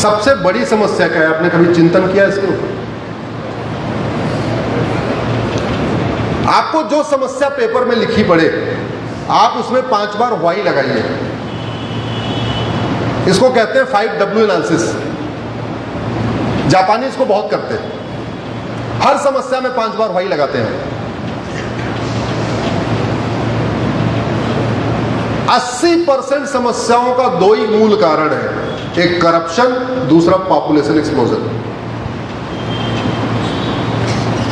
सबसे बड़ी समस्या क्या है? आपने कभी चिंतन किया इसके ऊपर? आपको जो समस्या पेपर में लिखी पड़े, आप उसमें 5 बार वाई लगाइए। इसको कहते हैं 5W एनालिसिस। जापानी इसको बहुत करते हैं, हर समस्या में 5 बार वाई लगाते हैं। 80% समस्याओं का 2 ही मूल कारण है, एक करप्शन, दूसरा पॉपुलेशन एक्सप्लोजन।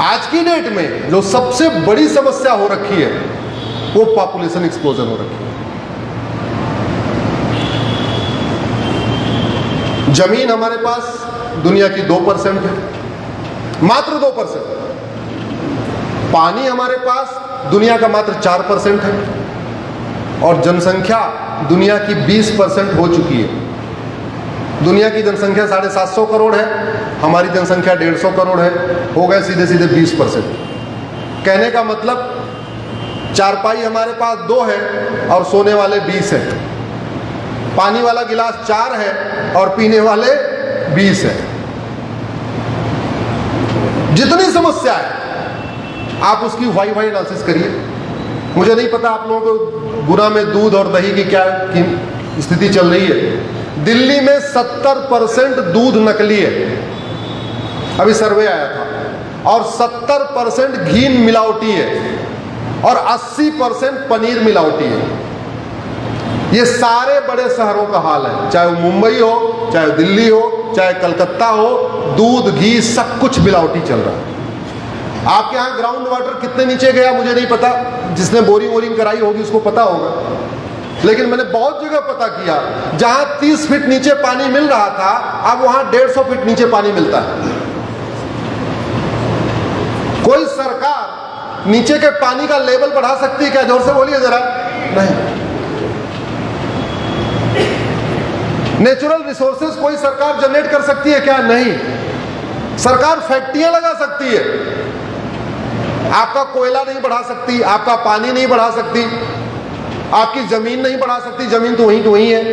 आज की डेट में जो सबसे बड़ी समस्या हो रखी है वो पॉपुलेशन एक्सप्लोजन हो रखी है। जमीन हमारे पास दुनिया की 2% है, मात्र 2%। पानी हमारे पास दुनिया का मात्र 4% है, और जनसंख्या दुनिया की 20% हो चुकी है। दुनिया की जनसंख्या 750 करोड़ है, हमारी जनसंख्या 150 करोड़ है, हो गए सीधे सीधे 20%। कहने का मतलब चारपाई हमारे पास 2 है और सोने वाले 20 है, पानी वाला गिलास 4 है और पीने वाले 20 है। जितनी समस्या है आप उसकी वाई एनालिसिस करिए। मुझे नहीं पता आप लोगों को गुना में दूध और दही की क्या स्थिति चल रही है। दिल्ली में 70% दूध नकली है, अभी सर्वे आया था, और 70% घी मिलावटी है, और 80% पनीर मिलावटी है। ये सारे बड़े शहरों का हाल है, चाहे वो मुंबई हो, चाहे दिल्ली हो, चाहे कलकत्ता हो, दूध घी सब कुछ मिलावटी चल रहा है। आपके यहाँ ग्राउंड वाटर कितने नीचे गया मुझे नहीं पता, जिसने बोरिंग कराई होगी उसको पता होगा, लेकिन मैंने बहुत जगह पता किया जहां 30 फीट नीचे पानी मिल रहा था, अब वहां 150 फीट नीचे पानी मिलता है। कोई सरकार नीचे के पानी का लेवल बढ़ा सकती है क्या? जोर से बोलिए जरा। नहीं। नेचुरल रिसोर्सेज कोई सरकार जनरेट कर सकती है क्या? नहीं। सरकार फैक्ट्रियां लगा सकती है, आपका कोयला नहीं बढ़ा सकती, आपका पानी नहीं बढ़ा सकती, आपकी जमीन नहीं बढ़ा सकती, जमीन तो वहीं है।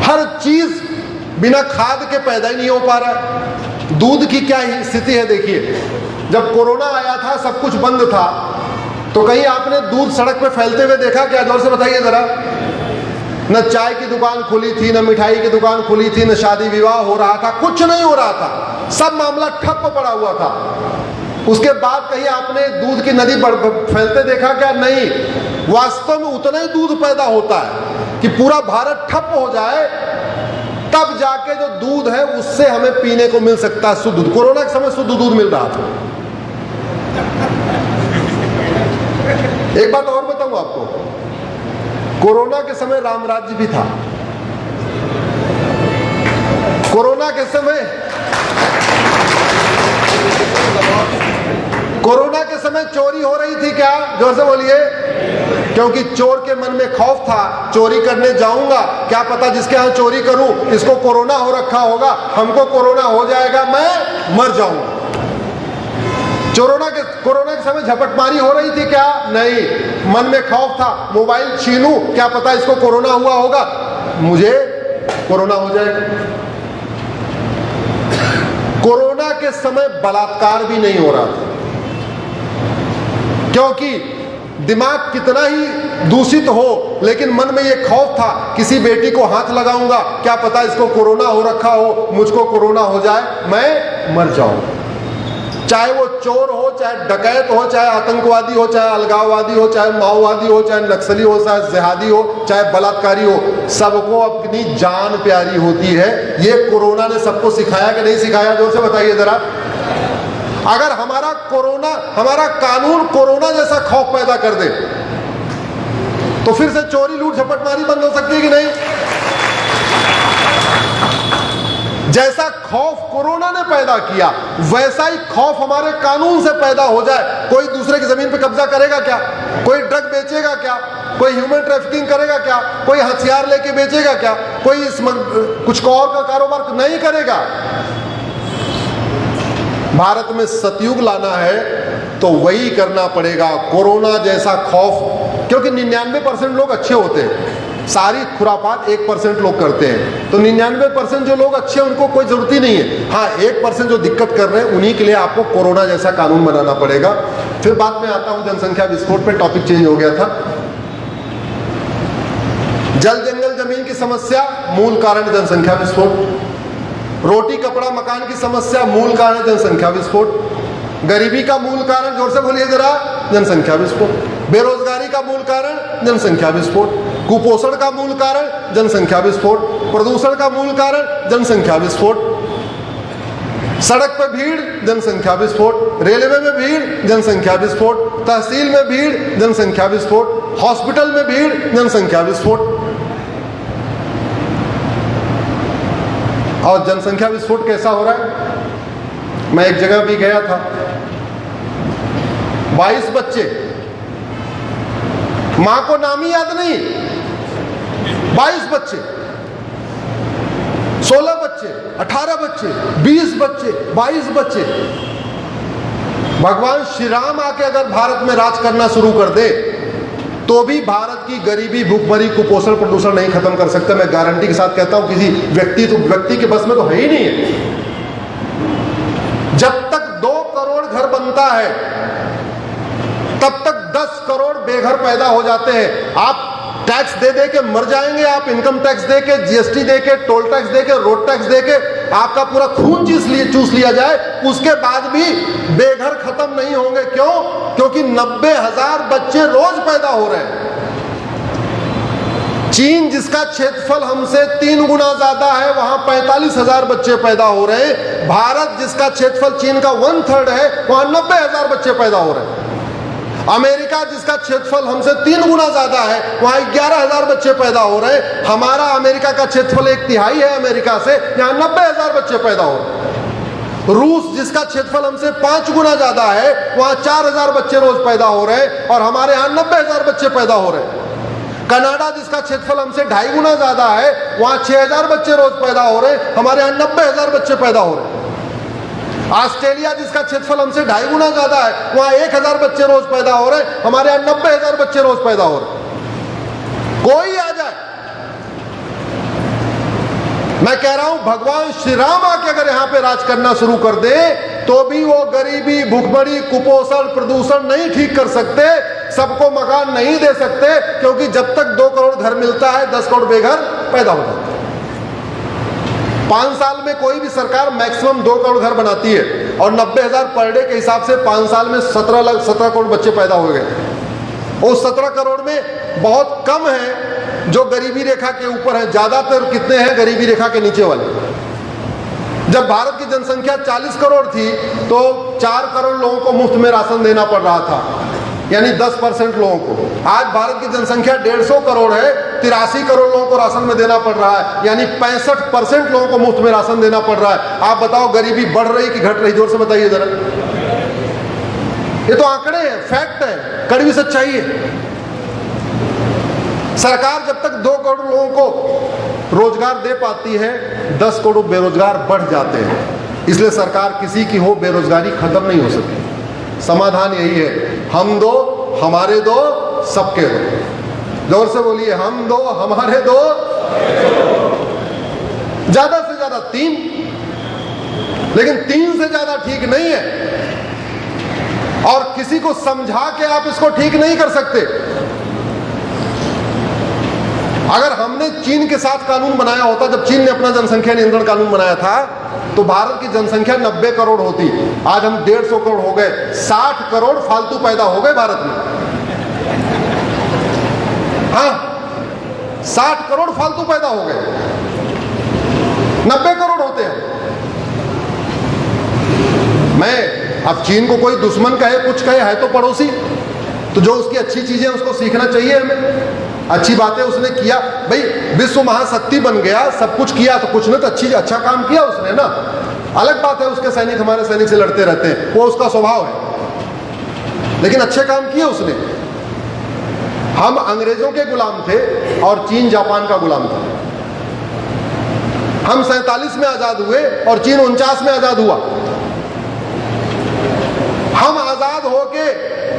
हर चीज बिना खाद के पैदा ही नहीं हो पा रहा है। दूध की क्या स्थिति है देखिए, जब कोरोना आया था सब कुछ बंद था, तो कहीं आपने दूध सड़क पे फैलते हुए देखा क्या? जोर से बताइए जरा। न चाय की दुकान खुली थी, न मिठाई की दुकान खुली थी, न शादी विवाह हो रहा था, कुछ नहीं हो रहा था, सब मामला ठप्प पड़ा हुआ था। उसके बाद कहीं आपने दूध की नदी फैलते देखा क्या? नहीं। वास्तव में उतना ही दूध पैदा होता है कि पूरा भारत ठप्प हो जाए, तब जाके जो दूध है उससे हमें पीने को मिल सकता है शुद्ध दूध। कोरोना के समय शुद्ध दूध मिल रहा था। एक बात और बताऊं आपको, कोरोना के समय राम राज्य भी था। कोरोना के समय चोरी हो रही थी क्या? जोर से बोलिए। क्योंकि चोर के मन में खौफ था, चोरी करने जाऊंगा, क्या पता जिसके यहाँ चोरी करूं इसको कोरोना हो रखा होगा, हमको कोरोना हो जाएगा, मैं मर जाऊंगा। कोरोना के समय झपटमारी हो रही थी क्या? नहीं। मन में खौफ था, मोबाइल छीनूं, क्या पता इसको कोरोना हुआ होगा, मुझे कोरोना हो जाएगा। कोरोना के समय बलात्कार भी नहीं हो रहा था, क्योंकि दिमाग कितना ही दूषित हो, लेकिन मन में यह खौफ था, किसी बेटी को हाथ लगाऊंगा, क्या पता इसको कोरोना हो रखा हो, मुझको कोरोना हो जाए, मैं मर जाऊंगा। चाहे वो चोर हो, चाहे डकैत हो, चाहे आतंकवादी हो, चाहे अलगाववादी हो, चाहे माओवादी हो, चाहे नक्सली हो, चाहे जिहादी हो, चाहे बलात्कारी हो, सबको अपनी जान प्यारी होती है। ये कोरोना ने सबको सिखाया कि नहीं सिखाया? जोर से बताइए जरा। अगर हमारा कानून कोरोना जैसा खौफ पैदा कर दे, तो फिर से चोरी, लूट, झपटमारी बंद हो सकती है कि नहीं? जैसा खौफ कोरोना ने पैदा किया, वैसा ही खौफ हमारे कानून से पैदा हो जाए। कोई दूसरे की जमीन पे कब्जा करेगा क्या? कोई ड्रग बेचेगा क्या? कोई ह्यूमन ट्रैफिकिंग करेगा क्या? कोई हथियार लेके बेचेगा क्या? कोई कुछ और का कारोबार नहीं करेगा। भारत में सतयुग लाना है तो वही करना पड़ेगा, कोरोना जैसा खौफ, क्योंकि 99% लोग अच्छे होते हैं। सारी खुरापात 1% लोग करते हैं। तो 99% जो लोग अच्छे हैं उनको कोई जरूरत ही नहीं है। हाँ, 1% जो दिक्कत कर रहे हैं उन्हीं के लिए आपको कोरोना जैसा कानून बनाना पड़ेगा। फिर बाद में आता हूं जनसंख्या विस्फोट पे, टॉपिक चेंज हो गया था। जल जंगल जमीन की समस्या मूल कारण जनसंख्या विस्फोट। रोटी कपड़ा मकान की समस्या मूल कारण जनसंख्या विस्फोट। गरीबी का मूल कारण, जोर से बोलिए जरा, जनसंख्या विस्फोट। बेरोजगारी का मूल कारण जनसंख्या विस्फोट। कुपोषण का मूल कारण जनसंख्या विस्फोट। प्रदूषण का मूल कारण जनसंख्या विस्फोट। सड़क पर भीड़ जनसंख्या विस्फोट। रेलवे में भीड़ जनसंख्या विस्फोट। तहसील में भीड़ जनसंख्या विस्फोट। हॉस्पिटल में भीड़ जनसंख्या विस्फोट। और जनसंख्या विस्फोट कैसा हो रहा है? मैं एक जगह भी गया था, 22 बच्चे, मां को नाम ही याद नहीं, 22 बच्चे, 16 बच्चे, 18 बच्चे, 20 बच्चे, 22 बच्चे। भगवान श्री राम आके अगर भारत में राज करना शुरू कर दे तो भी भारत की गरीबी, भूखमरी, कुपोषण, प्रदूषण नहीं खत्म कर सकते। मैं गारंटी के साथ कहता हूं, किसी व्यक्ति के बस में तो है ही नहीं है। जब तक 2 करोड़ घर बनता है तब तक 10 करोड़ बेघर पैदा हो जाते हैं। आप टैक्स दे दे के मर जाएंगे, आप इनकम टैक्स दे के, जीएसटी दे के, टोल टैक्स दे के, रोड टैक्स दे के आपका पूरा खून चूस लिया जाए, उसके बाद भी बेघर खत्म नहीं होंगे। क्यों? क्योंकि 90,000 बच्चे रोज पैदा हो रहे हैं। चीन जिसका क्षेत्रफल हमसे 3 गुना ज्यादा है, वहां 45,000 बच्चे पैदा हो रहे हैं। भारत जिसका क्षेत्रफल चीन का 1/3 है, वहां 90,000 बच्चे पैदा हो रहे हैं। अमेरिका जिसका क्षेत्रफल हमसे 3 गुना ज्यादा है, वहां 11,000 बच्चे पैदा हो रहे हैं। हमारा अमेरिका का क्षेत्रफल 1/3 है अमेरिका से, यहां 90,000 बच्चे पैदा हो रहे हैं। रूस जिसका क्षेत्रफल हमसे 5 गुना ज्यादा है, वहां 4,000 बच्चे रोज पैदा हो रहे हैं और हमारे यहां 90,000 बच्चे पैदा हो रहे हैं। कनाडा जिसका क्षेत्रफल हमसे 2.5 गुना ज्यादा है, वहां 6,000 बच्चे रोज पैदा हो रहे हैं, हमारे यहां 90,000 बच्चे पैदा हो रहे हैं। ऑस्ट्रेलिया जिसका क्षेत्रफल हमसे 2.5 गुना ज्यादा है, वहां 1,000 बच्चे रोज पैदा हो रहे हैं, हमारे यहां 90,000 बच्चे रोज पैदा हो रहे हैं। कोई आ जाए, मैं कह रहा हूं भगवान श्री राम आके अगर यहां पे राज करना शुरू कर दे तो भी वो गरीबी, भूखमरी, कुपोषण, प्रदूषण नहीं ठीक कर सकते, सबको मकान नहीं दे सकते, क्योंकि जब तक 2 करोड़ घर मिलता है 10 करोड़ बेघर पैदा हो जाते हैं। 5 साल में कोई भी सरकार मैक्सिमम 2 करोड़ घर बनाती है और 90,000 पर डे के हिसाब से 5 साल में 17 करोड़ बच्चे पैदा हो गए। उस 17 करोड़ में बहुत कम है जो गरीबी रेखा के ऊपर है, ज्यादातर कितने हैं गरीबी रेखा के नीचे वाले। जब भारत की जनसंख्या 40 करोड़ थी तो 4 करोड़ लोगों को मुफ्त में राशन देना पड़ रहा था, यानी 10% लोगों को। आज भारत की जनसंख्या 150 करोड़ है, 83 करोड़ लोगों को राशन में देना पड़ रहा है, यानी 65% लोगों को मुफ्त में राशन देना पड़ रहा है। आप बताओ गरीबी बढ़ रही कि घट रही? जोर से बताइए जरा। ये तो आंकड़े हैं, फैक्ट है, कड़वी सच्चाई है। सरकार जब तक 2 करोड़ लोगों को रोजगार दे पाती है, 10 करोड़ बेरोजगार बढ़ जाते हैं। इसलिए सरकार किसी की हो, बेरोजगारी खत्म नहीं हो सकती। समाधान यही है, हम दो, हमारे दो, सबके दो। जोर से बोलिए, हम दो, हमारे दो, ज्यादा से ज्यादा 3, लेकिन 3 से ज्यादा ठीक नहीं है और किसी को समझा के आप इसको ठीक नहीं कर सकते। अगर हमने चीन के साथ कानून बनाया होता, जब चीन ने अपना जनसंख्या नियंत्रण कानून बनाया था, तो भारत की जनसंख्या 90 करोड़ होती। आज हम 150 करोड़ हो गए, 60 करोड़ फालतू पैदा हो गए भारत में। हाँ, 60 करोड़ फालतू पैदा हो गए, 90 करोड़ होते हैं। मैं अब चीन को कोई दुश्मन कहे, कुछ कहे, है तो पड़ोसी, तो जो उसकी अच्छी चीजें उसको सीखना चाहिए हमें। अच्छी बातें उसने किया, भाई विश्व महाशक्ति बन गया, सब कुछ किया, तो कुछ ने तो अच्छा काम किया उसने ना। अलग बात है उसके सैनिक हमारे सैनिक से लड़ते रहते हैं, वो उसका स्वभाव है, लेकिन अच्छे काम किए उसने। हम अंग्रेजों के गुलाम थे और चीन जापान का गुलाम था। हम 47 में आजाद हुए और चीन 49 में आजाद हुआ। हम आजाद होके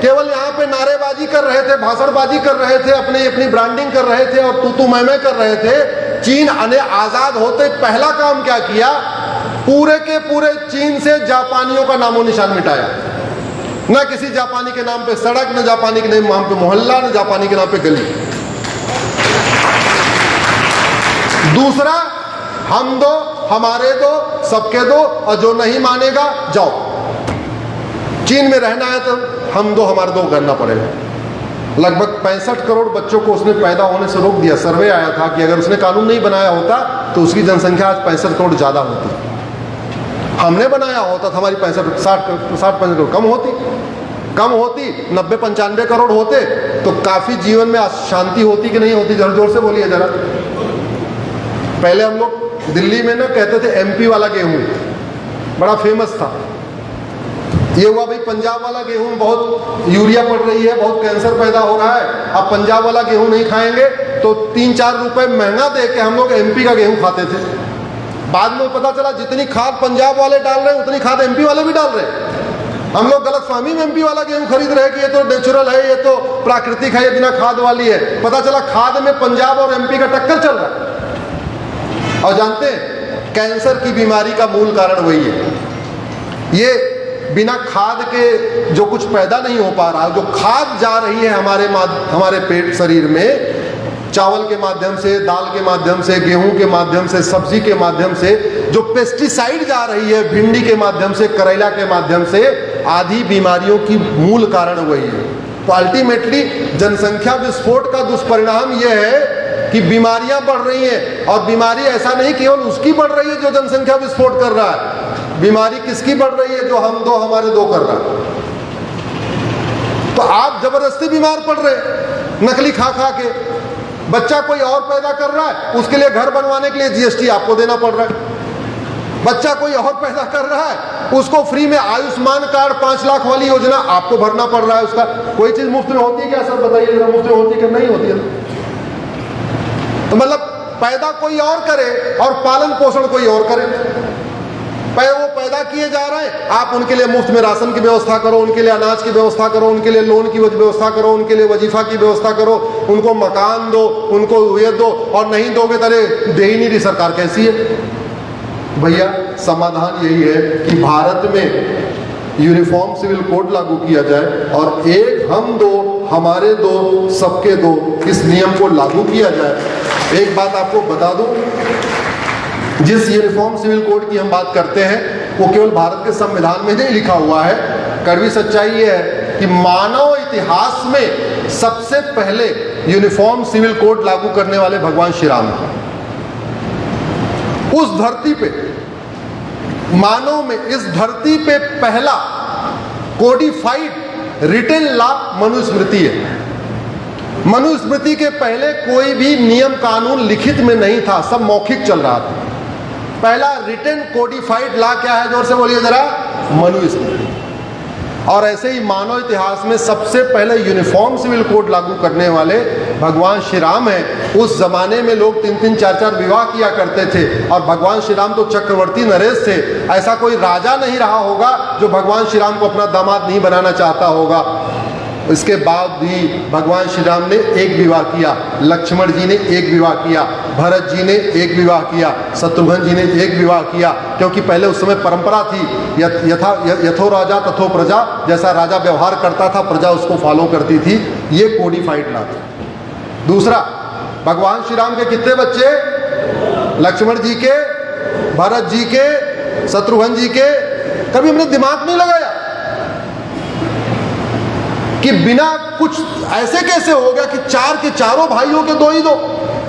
केवल यहाँ पे नारेबाजी कर रहे थे, भाषणबाजी कर रहे थे, अपनी ब्रांडिंग कर रहे थे और तू मैं कर रहे थे। चीन ने आजाद होते पहला काम क्या किया, पूरे के पूरे चीन से जापानियों का नामो निशान मिटाया। न किसी जापानी के नाम पे सड़क, न जापानी के नाम पे मोहल्ला, न जापानी के नाम पे गली। दूसरा, हम दो, हमारे दो, सबके दो, और जो नहीं मानेगा जाओ। चीन में रहना है तो हम दो हमारे दो करना पड़ेगा। लगभग 65 करोड़ बच्चों को उसने पैदा होने से रोक दिया। सर्वे आया था कि अगर उसने कानून नहीं बनाया होता तो उसकी जनसंख्या आज 65 करोड़ ज्यादा होती। हमने बनाया होता तो हमारी 65 करोड़ कम होती, 90-95 करोड़ होते तो काफी जीवन में शांति होती कि नहीं होती? जोर से बोलिए जरा। पहले हम लोग दिल्ली में ना कहते थे एमपी वाला गेहूं, बड़ा फेमस था। ये हुआ भाई पंजाब वाला गेहूं बहुत यूरिया पड़ रही है, बहुत कैंसर पैदा हो रहा है, अब पंजाब वाला गेहूं नहीं खाएंगे तो 3-4 रुपए महंगा दे के हम लोग एमपी का गेहूं खाते थे। बाद में पता चला जितनी खाद पंजाब वाले डाल रहे हैं उतनी खाद एमपी वाले भी डाल रहे हैं। हम लोग गलतफहमी में एमपी वाला गेहूं खरीद रहे हैं कि ये तो नेचुरल है, ये तो प्राकृतिक है, ये बिना खाद वाली है। पता चला खाद में पंजाब और एमपी का टक्कर चल रहा है। और जानते हैं कैंसर की बीमारी का मूल कारण वही है। ये बिना खाद के जो कुछ पैदा नहीं हो पा रहा, जो खाद जा रही है हमारे पेट शरीर में, चावल के माध्यम से, दाल के माध्यम से, गेहूं के माध्यम से, सब्जी के माध्यम से, जो पेस्टिसाइड जा रही है भिंडी के माध्यम से, करेला के माध्यम से, आधी बीमारियों की मूल कारण वही है। तो अल्टीमेटली जनसंख्या विस्फोट का दुष्परिणाम यह है कि बीमारियां बढ़ रही हैं। और बीमारी ऐसा नहीं केवल उसकी बढ़ रही है जो जनसंख्या विस्फोट कर रहा है, बीमारी किसकी बढ़ रही है? जो हम दो हमारे दो कर रहा है। तो आप जबरदस्ती बीमार पड़ रहे नकली खा के। बच्चा कोई और पैदा कर रहा है, उसके लिए घर बनवाने के लिए जीएसटी आपको देना पड़ रहा है। बच्चा कोई और पैदा कर रहा है, उसको फ्री में आयुष्मान कार्ड 5 लाख वाली योजना आपको भरना पड़ रहा है। उसका कोई चीज मुफ्त में होती है क्या सर? बताइए जरा, मुफ्त में होती है कि नहीं होती है? तो मतलब पैदा कोई और करे और पालन पोषण कोई और करे। वो पैदा किए जा रहे हैं, आप उनके लिए मुफ्त में राशन की व्यवस्था करो, उनके लिए अनाज की व्यवस्था करो, उनके लिए लोन की व्यवस्था करो, उनके लिए वजीफा की व्यवस्था करो, उनको मकान दो, उनको ये दो, और नहीं दोगे तो दे ही नहीं रही सरकार। कैसी है भैया? समाधान यही है कि भारत में यूनिफॉर्म सिविल कोड लागू किया जाए और एक हम दो हमारे दो सबके दो इस नियम को लागू किया जाए। एक बात आपको बता दूं, जिस यूनिफॉर्म सिविल कोड की हम बात करते हैं वो केवल भारत के संविधान में नहीं लिखा हुआ है। कड़वी सच्चाई ये है कि मानव इतिहास में सबसे पहले यूनिफॉर्म सिविल कोड लागू करने वाले भगवान श्री राम हैं। उस धरती पे, मानव में इस धरती पे पहला कोडिफाइड रिटन लॉ मनुस्मृति है। मनुस्मृति के पहले कोई भी नियम कानून लिखित में नहीं था, सब मौखिक चल रहा था। पहला रिटन कोडिफाइड लॉ क्या है? जोर से बोलिए जरा। मनुस्मृति। और ऐसे ही मानव इतिहास में सबसे पहले यूनिफॉर्म सिविल कोड लागू करने वाले भगवान श्री राम हैं। उस जमाने में लोग 3-3, 4-4 विवाह किया करते थे और भगवान श्री राम तो चक्रवर्ती नरेश थे। ऐसा कोई राजा नहीं रहा होगा जो भगवान श्री राम को अपना दामाद नहीं बनाना चाहता होगा। इसके बाद भी भगवान श्री राम ने एक विवाह किया, लक्ष्मण जी ने एक विवाह किया, भरत जी ने एक विवाह किया, शत्रुघ्न जी ने एक विवाह किया। क्योंकि पहले उस समय परंपरा थी, यथो राजा तथो प्रजा, जैसा राजा व्यवहार करता था प्रजा उसको फॉलो करती थी। ये कोडिफाइड लॉ था। दूसरा, भगवान श्री राम के कितने बच्चे? लक्ष्मण जी के, भरत जी के, शत्रुघ्न जी के। कभी हमने दिमाग नहीं लगाया कि बिना कुछ ऐसे कैसे हो गया कि 4 के चारों भाइयों के 2 ही 2,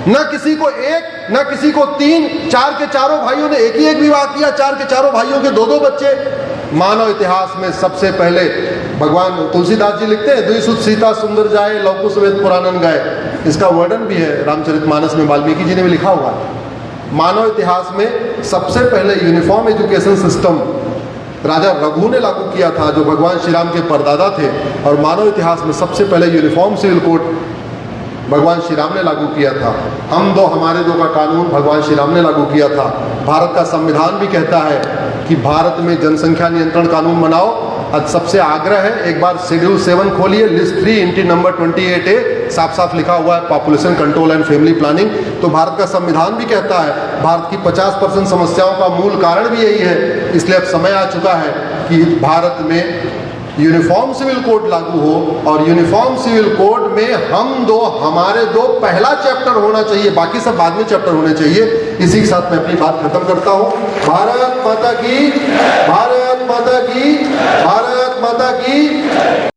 न किसी को 1, न किसी को 3, 4 के चारों भाइयों ने एक ही एक विवाह किया, 4 के चारों भाइयों के 2-2 बच्चे। मानव इतिहास में सबसे पहले भगवान तुलसीदास जी लिखते हैं, द्विसुत सीता सुंदर जाए, लवकुश वेद पुराणन गाए। इसका वर्णन भी है रामचरितमानस में, वाल्मीकि जी ने भी लिखा हुआ है। मानव इतिहास में सबसे पहले यूनिफॉर्म एजुकेशन सिस्टम राजा रघु ने लागू किया था, जो भगवान श्री राम के परदादा थे। और मानव इतिहास में सबसे पहले यूनिफॉर्म सिविल कोड भगवान श्री राम ने लागू किया था। हम दो हमारे दो का कानून भगवान श्री राम ने लागू किया था। भारत का संविधान भी कहता है कि भारत में जनसंख्या नियंत्रण कानून बनाओ। आज सबसे आग्रह है, एक बार शेड्यूल 7 खोलिए, लिस्ट 3 इंटी नंबर 28A, साफ साफ लिखा हुआ है population control and family planning. तो भारत का संविधान भी कहता है भारत की 50% समस्याओं का मूल कारण भी यही है। इसलिए अब समय आ चुका है कि भारत में यूनिफॉर्म सिविल कोड लागू हो, और यूनिफॉर्म सिविल कोड में हमारे दो पहला चैप्टर होना चाहिए, बाकी सब बाद में चैप्टर होने चाहिए। इसी के साथ मैं अपनी बात खत्म करता हूं। भारत माता की, भारत माता की, भारत माता की।